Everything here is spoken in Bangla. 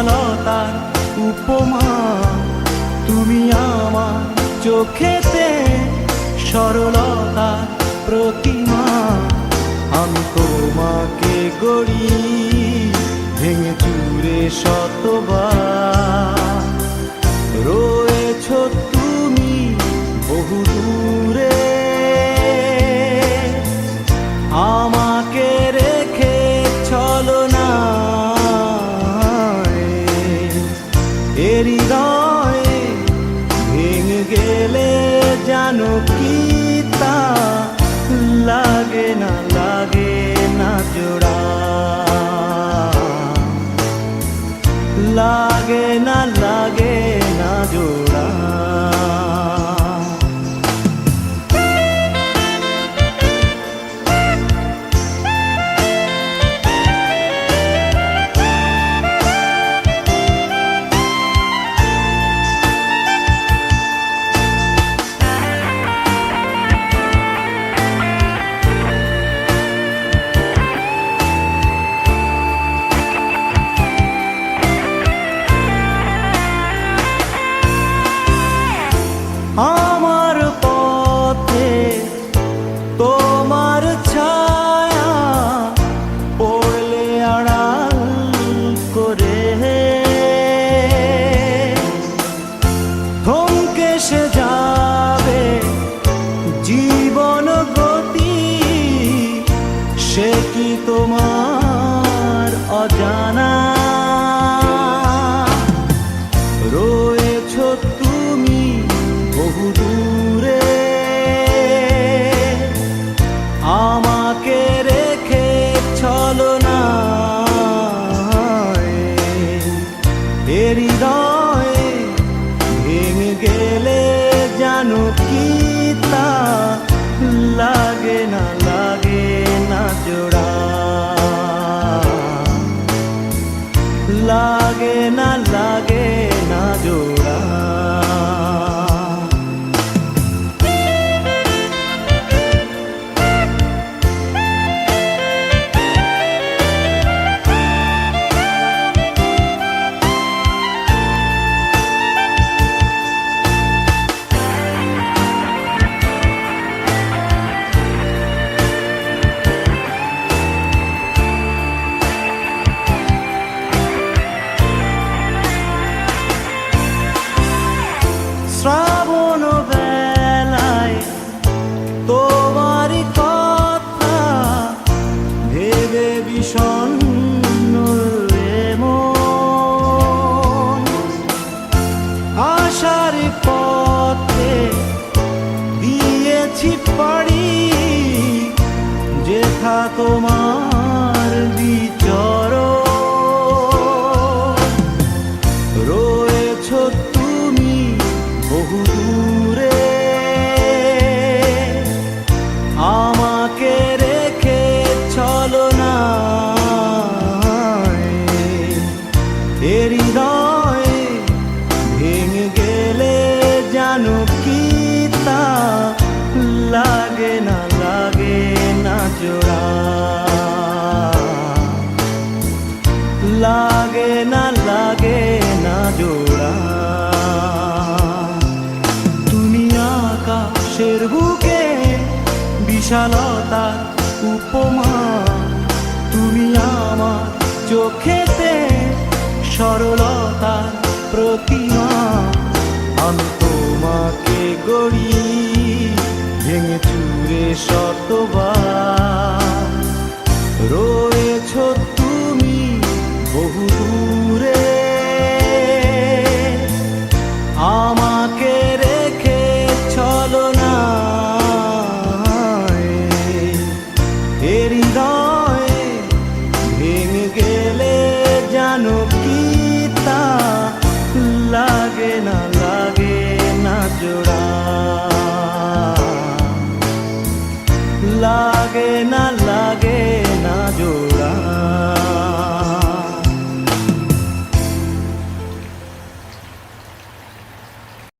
বিশালতার উপমা, তুমি আমার চোখেতে সরলতার প্রতিমা। আমি তোমাকে গড়ি ভেঙে চুরে শতবার, রয়েছ তুমি বহু দূরে, আমাকে রেখে চলো না এ হৃদয়ে। ভেঙে গেলে জানো কি তা লাগে না, লাগে না জোড়া, লাগে না, লাগে না জোড়া। আমার পথে তোমার ছায়া পড়লে আড়াল করে, থমকে সে যাবে জীবন গতি, সে কি তোমার অজানা? রয়েছ তুমি বহু দূরে, আমাকে রেখে চলো না এ হৃদয়ে। ভেঙে গেলে জানো কি তা লাগে না, লাগে না জোড়া, লাগে না, লাগে না জোড়া। শ্রাবণ বেলায় তোমারই কথা ভেবে বিষণ্ণ মন, আশার পথে দিয়েছি পাড়ি, যেথা তোমার বিচরণ। রয়েছ তুমি বহু দূরে, আমাকে রেখে চলো না এ হৃদয়ে। ভেঙে গেলে জানো কি তা লাগে না, লাগে না জোড়া, লাগে না, লাগে না জোড়া। তুমি আকাশের বুকে বিশালতার উপমা, তুমি আমার চোখেতে সরলতার প্রতিমা। আমি তোমাকে গড়ি ভেঙে চুরে শতবার,